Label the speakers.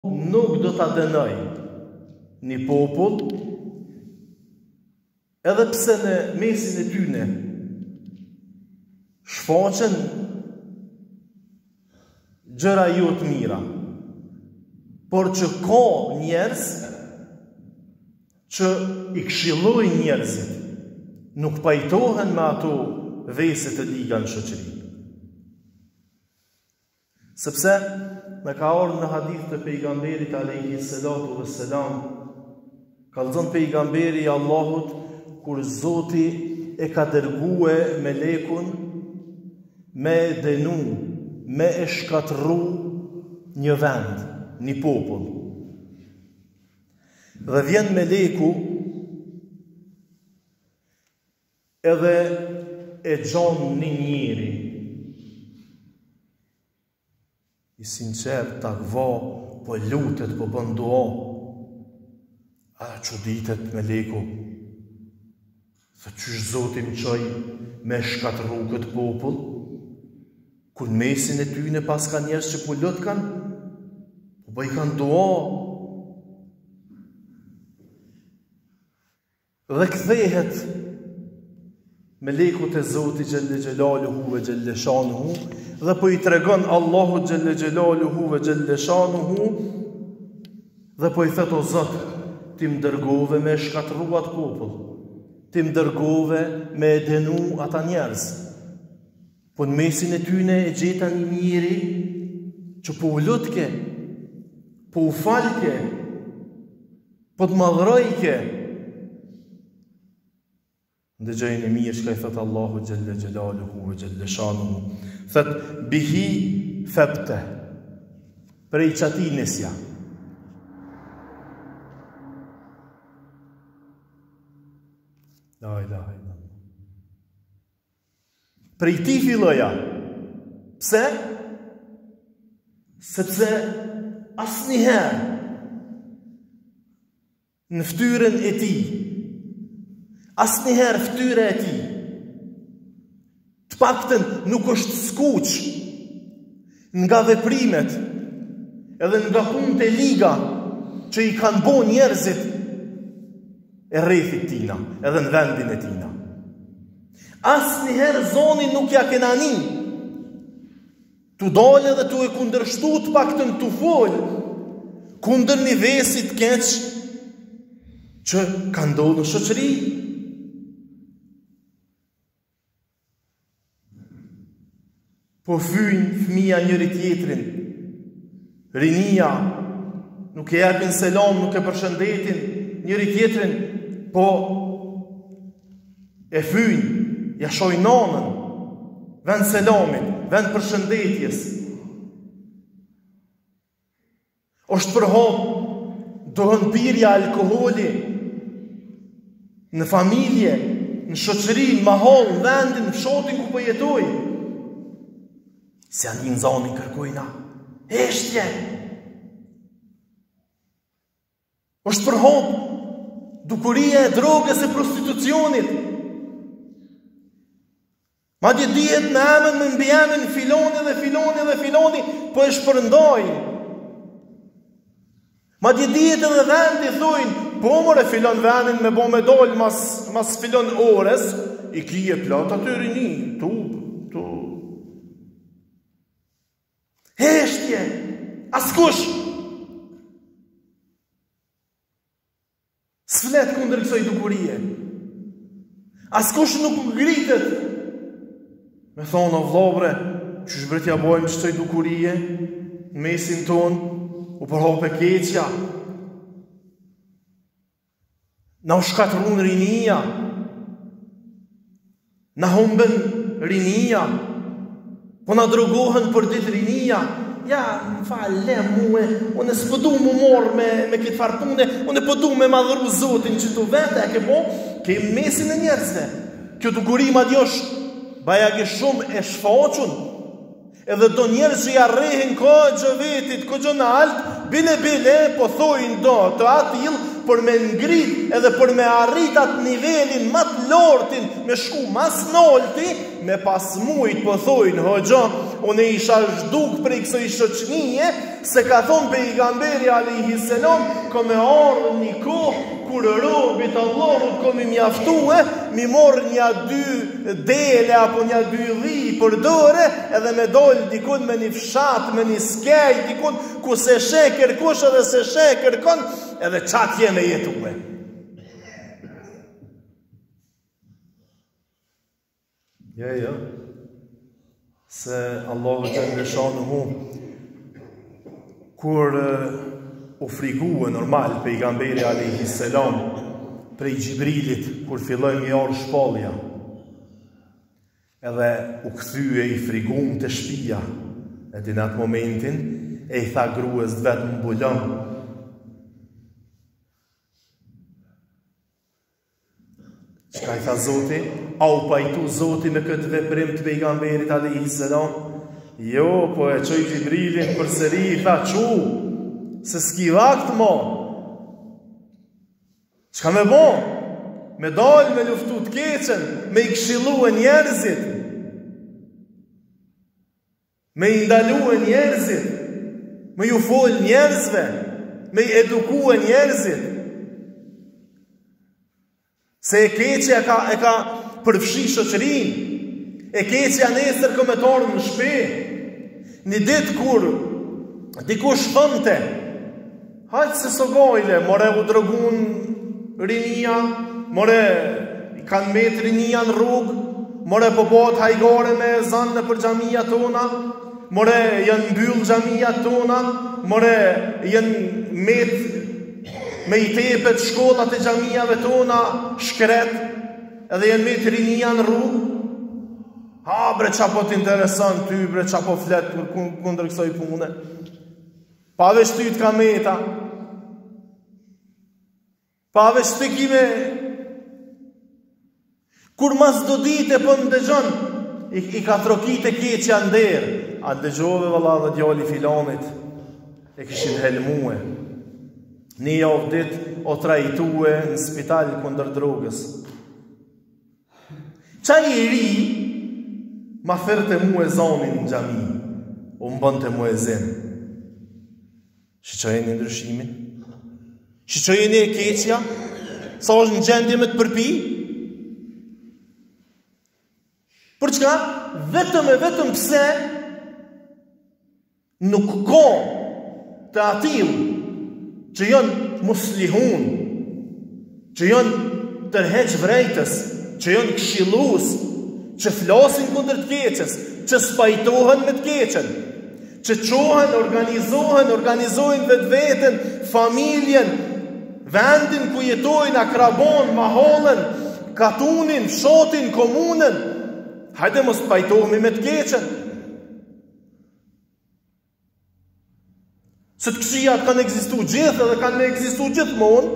Speaker 1: nuk do ta dënoj një popull, edhe pse në mesin e tyne shfaqen gjëra jo të mira, por që ka njerëz që i këshillojnë njerëzit, nuk pajtohen me ato vese të liga në shoqëri. Sepse me ka ardhur në hadith të pejgamberit alayhi salatu vesselam, ka thënë pejgamberi i Allahut, kur Zoti e ka dërgue melekun me dënu, me e shkatërru një vend, një popull. Dhe vjen meleku edhe e gjon një njeri, i sinqert, takva, po lutet, po bën dua. A çuditet meleku, se qysh Zoti më çoi me shkatërru këtë popull, ku në mesin e tyne pas ka njerëz që po lut kanë, po i kanë dua. Dhe kthehet meleku te Zoti xhelle xhelaluhu ve xhelle shanuhu, dhe po i tregon Allahu xhelle xhelaluhu ve xhelle shanuhu, dhe po i thot: o Zot, ti më dërgove me shkatërru atë popull, ti më dërgove me dënu ata njerëz, po në mesin e tyne e gjeta një njeri që po u lutke, po u falke, po të madhrojke. Ndëgjojnë e mirë çka i thot Allahu xhelle xhelaluhu ve xhelle shanuhu. Thot: bihi fabta, prej çati nisja. La ilaha illallah. Prej ti filloja. Pse? Sepse asnjëherë në fytyrën e tij, asnjëherë fytyra e tij, të paktën nuk është skuq nga veprimet edhe nga punët e liga që i kanë bo njerëzit e rrethit tina, edhe në vendin e tina. Asnjëherë zoni nuk ja kenani tu dole dhe tu e kundërshtu të paktën tu fol kundër një vesit keq që ka ndodhur në shoqëri. Po fyjnë fëmija njëri tjetrin, rinia, nuk e japin selam, nuk e përshëndetin njëri tjetrin, po e fyjnë, ja shojnë nanën, vend selamit, vend përshëndetjes. Është për hap, dohën pirja alkoholi në familje, në shoqëri, në mahall, në vendin, në fshatin ku po jetoj. Se janë një zonin kërkojna eshtje. Është për hap dukuria e drogës e prostitucionit. Madje dihet me emën, me mbi emën filoni dhe filoni dhe filoni, po e shpërndojnë. Madje dihet edhe vendi, thojnë: po more filon vendin me bo me dol mas filon ores, i kije plot aty rini, tu. Heshtje, askush s'flet kundër kësaj dukurie. Askush nuk ngritet me thonë: o vllabre, çish bre t'ja bojmë kësaj dukurie në mesin ton, u përhap e keqja, na u shkatërrun rinia, na humbën rinia, po na drogohen për ditë rinia. Ja, më fal, le muë, unë s'po du më morë me këtë farë pune, unë po du me madhëru Zotin që tu vete, e ke po, ke mesin e njerëzve. Kjo dukuri ma djosh, baja ke shumë e shfaqun, edhe do njerëz që ja rrehin ko gjë vetit, ko gjë në altë, bile, po thojnë do të atil, për me ngrit edhe për me arrit atë nivelin më të lartin, me shku mas nolti, me pas mujt po thojnë: hoxha, unë isha zhduk prej kësoj shoqënie, se ka thonë pejgamberi alayhi salam, ko me ardhë një kohë, kur robit Allahut ko mi mjaftue, mi morë një dy dele, apo një dy dhi për dore, edhe me dollë dikun me një fshat, me një skej, dikun ku se sheker kush edhe se sheker kon, edhe qatë jeme jetue. Jo, se Allahu Gjelle Shanuhu kur u frigue normal pejgamberi alayhi salam prej Gjibrilit kur filloi një orë shpallja, edhe u kthye i frigum të shtëpia, edhe në atë momentin e i tha gruas vetëm mbulon. Çka i tha Zoti? A u pajtu Zoti me këtë veprim të pejgamberit alayhi salam? Jo, po e qoj Gjibrilin përsëri i tha qu, se s'ki vakt mo. Çka me bo? Me dal me luftu të keqen, me i këshilu e njerëzit, me i ndalu e njerëzit, me ju fol njerëzve, me i eduku e njerëzit. Se e keqja e ka përfshi shoqërin, e keqja nesër kometarë në shpe. Një ditë kur dikush thonte, hajtë se so gojle, more u drogun rinia, more i kanë met rinia në rrugë, more po bëhet hajgare me zanë në për xhamia tona, more janë mbyll xhamia tona, more janë met me i tepet shkollat e xhamiave tona shkret, edhe janë me të rinia në rrugë. Ha bre, qa po t'intereson ty bre, qa po flet kundër kësoj pune. Paveç ty t'ka meta, paveç ty kime, kur mas do dite për ndëgjon, i ka trokit e keqja nder, a dëgjove valla dhe djali filanit, e kishin helmue. Një javë dit o trajtue në spital kundër drogës. Qa i ri ma thërte mu e zonin në gjami, o më bënte mu e zin. Shqojeni ndryshimin? Shqojeni e keqja? Sa është në gjendje me të përpi? Për çka? Vetëm pse nuk ka të atil që janë muslihun, që janë tërheq vrejtës, që janë këshillus, që flasin kundër të keqes, që spajtohen me të keqen, që qohen, organizojnë vetveten, familjen, vendin ku jetojnë, akrabon, mahallen, katunin, fshatin, komunën. Hajde mos spajtohemi me të keqen. Se të këshijat kanë ekzistu gjithë dhe kanë me ekzistu gjithmonë,